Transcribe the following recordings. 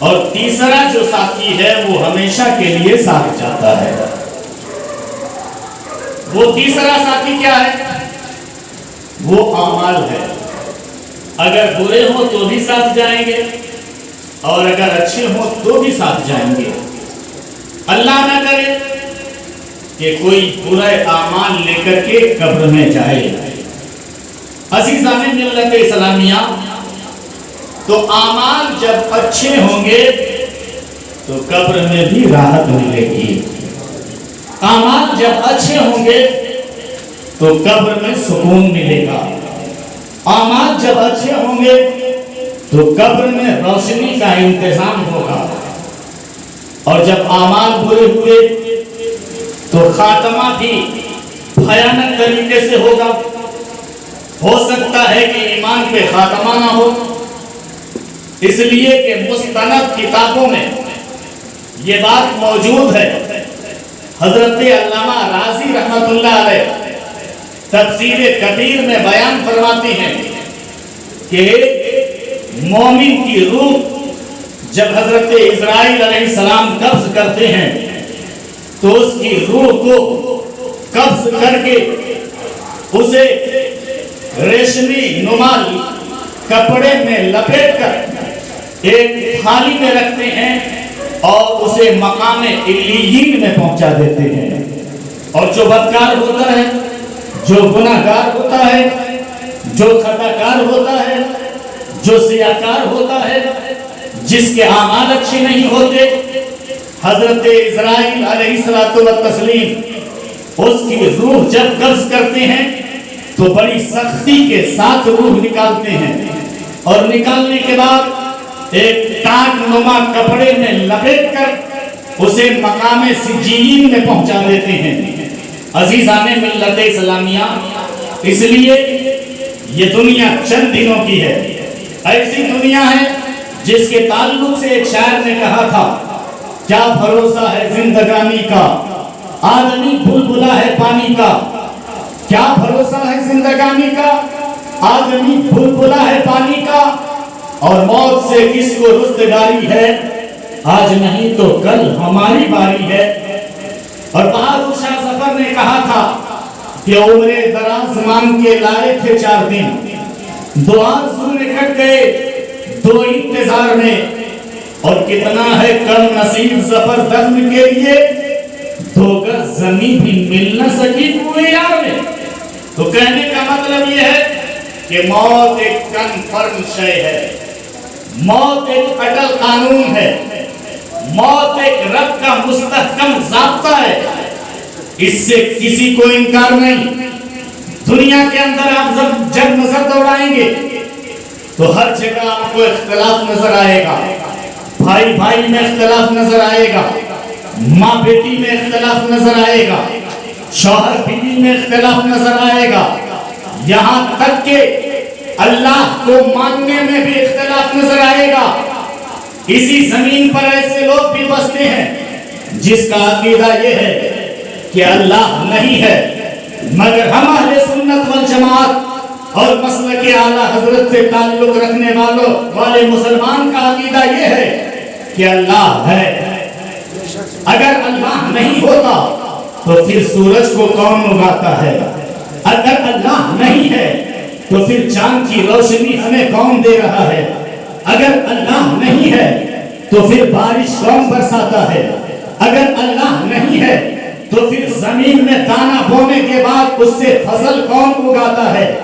اور تیسرا جو ساتھی ہے وہ ہمیشہ کے لیے ساتھ جاتا ہے۔ وہ تیسرا ساتھی کیا ہے؟ وہ اعمال ہے۔ اگر برے ہوں تو بھی ساتھ جائیں گے اور اگر اچھے ہوں تو بھی ساتھ جائیں گے۔ اللہ نہ کرے کہ کوئی برے اعمال لے کر کے قبر میں جائے۔ عزیزان ملت اسلامیہ، تو اعمال جب اچھے ہوں گے تو قبر میں بھی راحت ملے گی۔ اعمال جب اچھے ہوں گے تو قبر میں سکون ملے گا۔ اعمال جب اچھے ہوں گے تو قبر میں روشنی کا انتظام ہوگا، اور جب اعمال برے ہوئے تو خاتمہ بھی بھیانک طریقے سے ہوگا۔ ہو سکتا ہے کہ ایمان پہ خاتمہ نہ ہو، اس لیے کہ مستند کتابوں میں یہ بات موجود ہے۔ حضرت علامہ رازی رحمت اللہ علیہ تفسیر کبیر میں بیان فرماتے ہیں کہ مومن کی روح جب حضرت اسرائیل علیہ السلام قبض کرتے ہیں تو اس کی روح کو قبض کر کے اسے ریشمی نمال کپڑے میں لپیٹ کر ایک تھالی میں رکھتے ہیں اور اسے مقام علیین میں پہنچا دیتے ہیں۔ اور جو بدکار ہوتا ہے، جو گناہگار ہوتا ہے، جو خطاکار ہوتا ہے، جو سیاکار ہوتا ہے، جس کے اعمال اچھے نہیں ہوتے، حضرت اسرائیل علیہ السلام اس کی روح جب قبض کرتے ہیں تو بڑی سختی کے ساتھ روح نکالتے ہیں، اور نکالنے کے بعد ایک ٹاٹ نما کپڑے میں لپیٹ کر اسے مقام سجین میں پہنچا دیتے ہیں۔ عزیزان ملت اسلامیہ، اس لیے یہ دنیا چند دنوں کی ہے۔ ایسی دنیا ہے جس کے تعلق سے ایک شاعر نے کہا تھا، کیا بھروسہ ہے زندگانی کا، آدمی بلبلا ہے پانی کا۔ کیا بھروسہ ہے زندگانی کا، آدمی بلبلا ہے پانی کا، اور موت سے کس کو رستگاری ہے، آج نہیں تو کل ہماری باری ہے۔ اور بہادر شاہ ظفر نے کہا تھا کہ عمر دراز مانگ کے لائے تھے 4 دن، دو آرزو نکٹ گئے 2 انتظار میں، اور کتنا ہے کم نصیب ظفر دفن کے لیے، 2 گز زمین بھی مل نہ سکی پورے یار میں۔ تو کہنے کا مطلب یہ ہے کہ موت ایک کنفرم شے ہے، موت ایک اٹل قانون ہے، موت ایک رب کا مستحکم ضابطہ ہے، اس سے کسی کو انکار نہیں۔ دنیا کے اندر آپ جب نظر دوڑائیں گے تو ہر جگہ آپ کو اختلاف نظر آئے گا، بھائی بھائی میں اختلاف نظر آئے گا، ماں بیٹی میں اختلاف نظر آئے گا، شوہر بیوی میں اختلاف نظر آئے گا، یہاں تک کہ اللہ کو ماننے میں بھی اختلاف نظر آئے گا۔ اسی زمین پر ایسے لوگ بھی بستے ہیں جس کا عقیدہ یہ ہے کہ اللہ نہیں ہے، مگر ہم اہل سنت والجماعت اور مسلک اعلیٰ حضرت سے تعلق رکھنے والے مسلمان کا عقیدہ یہ ہے کہ اللہ ہے۔ اگر اللہ نہیں ہوتا تو پھر سورج کو کون اگاتا ہے؟ اگر اللہ نہیں ہے تو پھر چاند کی روشنی ہمیں کون دے رہا ہے؟ اگر اللہ نہیں ہے تو پھر بارش کون برساتا ہے؟ اگر اللہ نہیں ہے تو پھر زمین میں دانہ بونے کے بعد اس سے فصل کون اگاتا ہے؟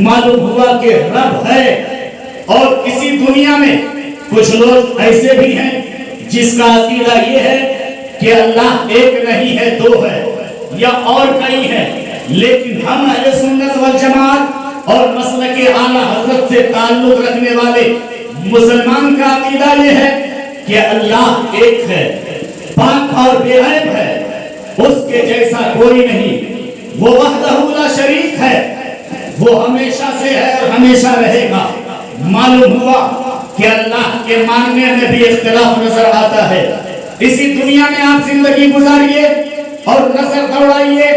معلوم ہوا کہ رب ہے۔ اور اسی دنیا میں کچھ لوگ ایسے بھی ہیں جس کا عقیدہ یہ ہے کہ اللہ ایک نہیں ہے، 2 ہے یا اور کئی ہیں، لیکن ہم اہل سنت والجماعت اور مسلک اعلیٰ حضرت سے تعلق رکھنے والے مسلمان کا عقیدہ یہ ہے کہ اللہ ایک ہے، پاک اور بے عیب ہے، اس کے جیسا کوئی نہیں، وہ وحدہ لا شریک ہے، وہ ہمیشہ سے ہے اور ہمیشہ رہے گا۔ معلوم ہوا کہ اللہ کے ماننے میں بھی اختلاف نظر آتا ہے۔ اسی دنیا میں آپ زندگی گزاریے اور نظر دوڑائیے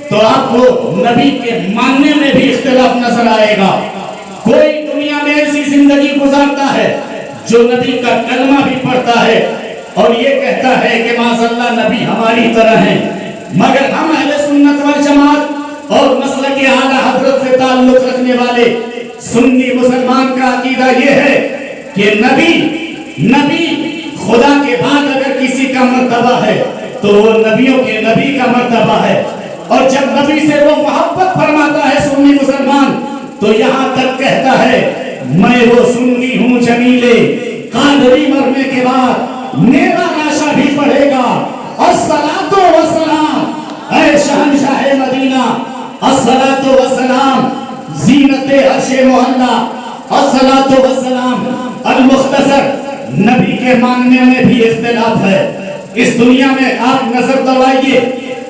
تو آپ کو نبی کے ماننے میں بھی اختلاف نظر آئے گا۔ کوئی دنیا میں ایسی زندگی گزارتا ہے جو نبی کا کلمہ بھی پڑھتا ہے اور یہ کہتا ہے کہ معاذاللہ نبی ہماری طرح ہیں، مگر ہم اہل سنت والجماعت اور مسلک اعلیٰ حضرت سے تعلق رکھنے والے سنی مسلمان کا عقیدہ یہ ہے کہ نبی خدا کے بعد اگر کسی کا مرتبہ ہے تو وہ نبیوں کے نبی کا مرتبہ ہے، اور جب نبی سے وہ محبت فرماتا ہے سنی مسلمان تو یہاں تک کہتا ہے میں وہ سنی ہوں جمیلے، قادری مرنے کے بعد میرا لاشا بھی پڑھے گا، الصلاۃ والسلام اے شہنشاہ مدینہ، الصلاۃ والسلام زینت عرش معلیٰ، الصلاۃ والسلام المختصر۔ نبی کے ماننے میں بھی اختلاف ہے۔ اس دنیا میں آپ نظر دوائیے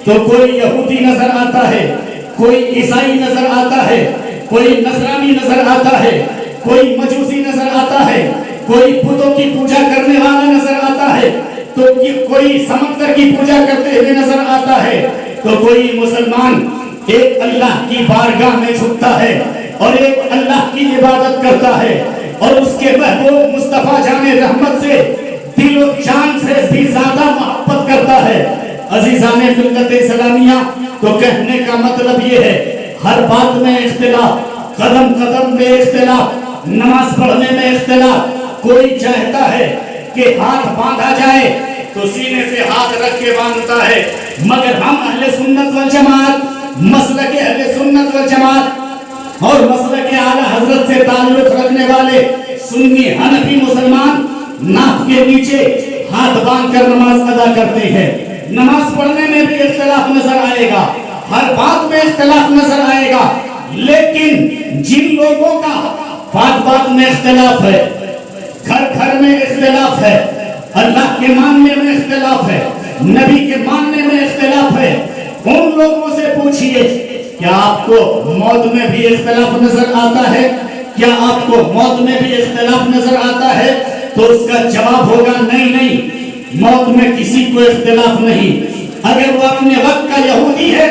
تو کوئی یہودی نظر آتا ہے، کوئی عیسائی نظر آتا ہے، کوئی نصرانی نظر آتا ہے، کوئی مجوسی نظر آتا ہے، کوئی بتوں کی پوجا کرنے والا نظر آتا ہے، تو کوئی سمندر کی پوجا کرتے ہوئے نظر آتا ہے، تو کوئی مسلمان ایک اللہ کی بارگاہ میں جھکتا ہے اور ایک اللہ کی عبادت کرتا ہے اور اس کے محبوب مصطفیٰ جان رحمت سے دل و جان سے بھی زیادہ محبت کرتا ہے۔ عزیزان ملت اسلامیہ، تو کہنے کا مطلب یہ ہے ہر بات میں اختلاف، قدم قدم میں اختلاف، نماز پڑھنے میں اختلاف۔ کوئی چاہتا ہے کہ ہاتھ باندھا جائے تو سینے سے ہاتھ رکھ کے باندھتا ہے، مگر ہم اہل سنت والجماعت، مسلک اہل سنت والجماعت اور مسلک اعلیٰ حضرت سے تعلق رکھنے والے سنی حنفی مسلمان ناف کے نیچے ہاتھ باندھ کر نماز ادا کرتے ہیں۔ نماز پڑھنے میں بھی اختلاف نظر آئے گا، ہر بات میں اختلاف نظر آئے گا، لیکن جن لوگوں کا بات میں اختلاف ہے، گھر میں اختلاف ہے، اللہ کے ماننے میں اختلاف ہے، نبی کے ماننے میں اختلاف ہے، ان لوگوں سے پوچھئے کیا آپ کو موت میں بھی اختلاف نظر آتا ہے؟ کیا آپ کو موت میں بھی اختلاف نظر آتا ہے؟ تو اس کا جواب ہوگا نہیں، موت میں کسی کو اختلاف نہیں۔ اگر وہ اپنے وقت کا یہودی ہے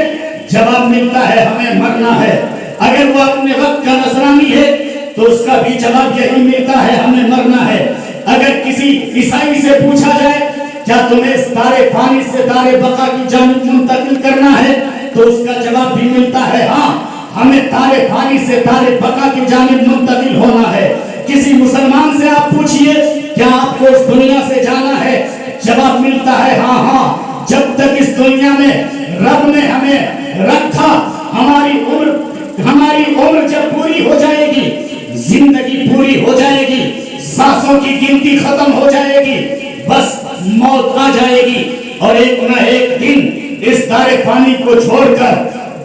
جواب ملتا ہے ہمیں مرنا ہے، اگر وہ اپنے وقت کا نصرانی ہے تو اس کا بھی جواب یہی ملتا ہے ہمیں مرنا ہے۔ اگر کسی عیسائی سے پوچھا جائے کیا تمہیں دار فانی سے دار بقا کی جانب منتقل کرنا ہے تو اس کا جواب بھی ملتا ہے ہاں، ہمیں دار فانی سے دار بقا کی جانب منتقل ہونا ہے۔ کسی مسلمان سے آپ پوچھئے کیا آپ کو اس دنیا سے جانا ہے، جواب ملتا ہے ہاں، جب تک اس دنیا میں رب نے ہمیں رکھا، ہماری عمر جب پوری ہو جائے گی، زندگی پوری ہو جائے گی، سانسوں کی گنتی ختم ہو جائے گی، بس موت آ جائے گی اور ایک نہ ایک دن اس دار فانی کو چھوڑ کر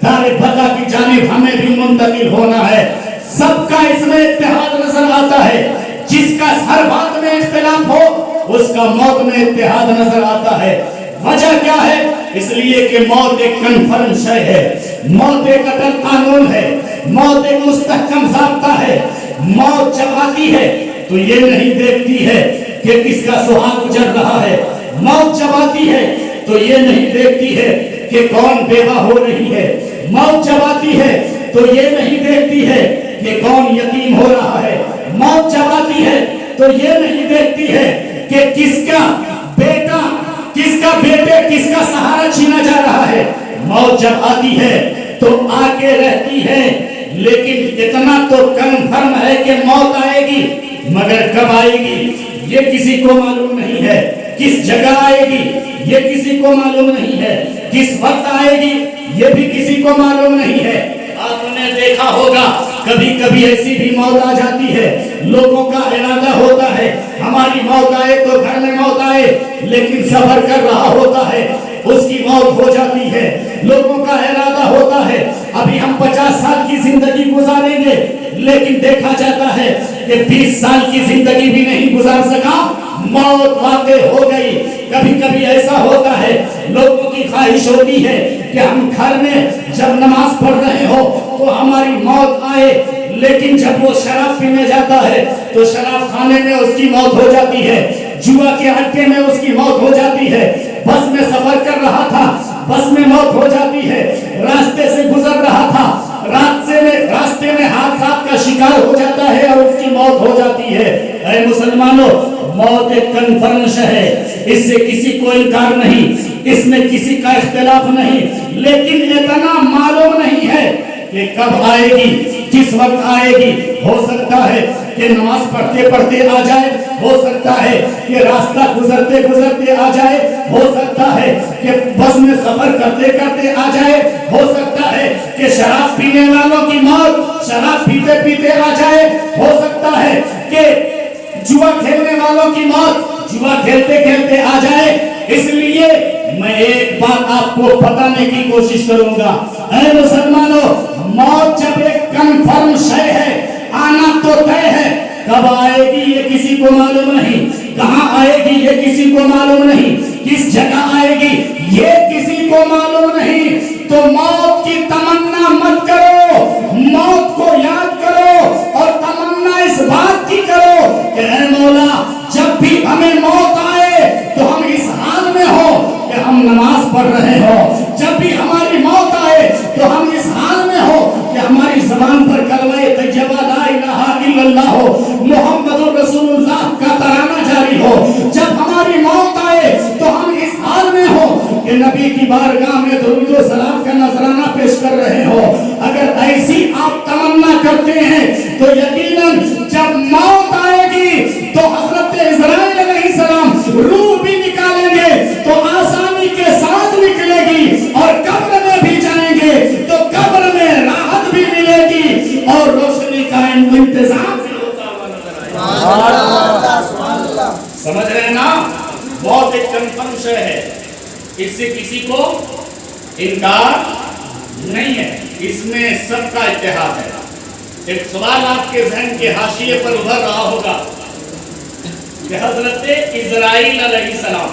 دار بقا کی جانب ہمیں بھی منتقل ہونا ہے۔ سب کا اس میں اتحاد نظر آتا ہے، جس کا ہر بات میں اختلاف ہو اس کا موت میں اتحاد نظر آتا ہے۔ وجہ کیا ہے؟ اس لیے کہ موت ایک کنفرم شے ہے، موت ایک اٹل قانون ہے، موت ایک مستحکم ضابطہ ہے۔ موت جب آتی ہے تو یہ نہیں دیکھتی ہے کہ کس کا سہاگ گزر رہا ہے، موت جب آتی ہے تو یہ نہیں دیکھتی ہے کہ کون بیوہ ہو رہی ہے، موت جب آتی ہے تو یہ نہیں دیکھتی ہے کہ کون یتیم ہو رہا ہے، موت جب آتی ہے تو یہ نہیں دیکھتی ہے کہ کس کا بیٹا، کس کا بیٹے، کس کا سہارا چھینا جا رہا ہے۔ موت جب آتی ہے تو آگے رہتی ہے، لیکن اتنا تو کنفرم ہے کہ موت آئے گی، مگر کب آئے گی یہ کسی کو معلوم نہیں ہے، کس جگہ آئے گی یہ کسی کو معلوم نہیں ہے، کس وقت آئے گی یہ بھی کسی کو معلوم نہیں ہے۔ آپ نے دیکھا ہوگا کبھی کبھی ایسی بھی موت آ جاتی ہے، لوگوں کا ارادہ ہوتا ہے ہماری موت آئے تو گھر میں موت آئے، لیکن سفر کر رہا ہوتا ہے اس کی موت ہو جاتی ہے۔ لوگوں کا ارادہ ہوتا ہے ابھی ہم 50 سال کی زندگی گزاریں گے، لیکن دیکھا جاتا ہے کہ 20 سال کی زندگی بھی نہیں گزار سکا، موت واقع ہو گئی۔ کبھی کبھی ایسا ہوتا ہے لوگوں کی خواہش ہوتی ہے کہ ہم گھر میں جب نماز پڑھ رہے ہو تو ہماری موت آئے، لیکن جب وہ شراب پینے جاتا ہے تو شراب خانے میں اس کی موت ہو جاتی ہے، جوا کے اڈے میں اس کی موت ہو جاتی ہے، بس میں سفر کر رہا تھا بس میں موت ہو جاتی ہے، راستے سے گزر رہا تھا راستے میں حادثات کا شکار ہو جاتا ہے اور اس کی موت ہو جاتی ہے. اے مسلمانوں، موت ایک کنفرم ہے، اس سے کسی کو انکار نہیں، اس میں کسی کا اختلاف نہیں، لیکن اتنا معلوم نہیں ہے کہ کب آئے گی، کس وقت آئے گی. ہو سکتا ہے کہ نماز پڑھتے پڑھتے آ جائے، ہو سکتا ہے کہ راستہ گزرتے گزرتے آ جائے، ہو سکتا ہے کہ بس میں سفر کرتے کرتے آ جائے، ہو سکتا ہے کہ شراب پینے والوں کی موت شراب پیتے پیتے آ جائے، ہو سکتا ہے کہ جوا کھیلنے والوں کی موت جوا کھیلتے کھیلتے آ جائے. اس لیے میں ایک بات آپ کو بتانے کی کوشش کروں گا. اے مسلمانوں، موت جب ایک کنفرم شے ہے، آنا تو طے ہے. کب آئے گی یہ کسی کو معلوم نہیں، کہاں آئے گی یہ کسی کو معلوم نہیں، کس جگہ آئے گی یہ کسی کو معلوم نہیں. تو موت کی تمنا مت کرو، موت کو یاد کرو اور تمنا اس بات کی کرو کہ اے مولا، جب بھی ہمیں موت آئے تو ہم اس حال میں ہو کہ ہم نماز پڑھ رہے ہو. جب بھی ہماری موت آئے تو ہم اس حال میں ہو کہ ہماری زبان پر کلمہ طیبہ لا الہ الا اللہ ہو، محمد رسول اللہ کا ترانہ جاری ہو. جب ہماری موت آئے تو ہم اس حال میں ہو کہ نبی کی بارگاہ میں درود و سلام کا نذرانہ پیش کر رہے ہو. اگر ایسی آپ تمنا کرتے ہیں تو یقیناً جب موت آئے گی تو حضرت عزرائیل علیہ السلام روح بھی نکالیں گے تو آسانی کے ساتھ نکلے گی، اور قبر میں بھی جائیں گے تو قبر میں راحت بھی ملے گی اور روشنی کا انتظام بھی ہوتا ہوا نظر آئے گا. سمجھ رہے ہیں نا؟ موت ایک کنفرم شے ہے، اس سے کسی کو انکار نہیں ہے، اس میں سب کا اتحاد ہے. ایک سوال آپ کے ذہن کے حاشیے پر ابھر رہا ہوگا کہ حضرت عزرائیل علیہ السلام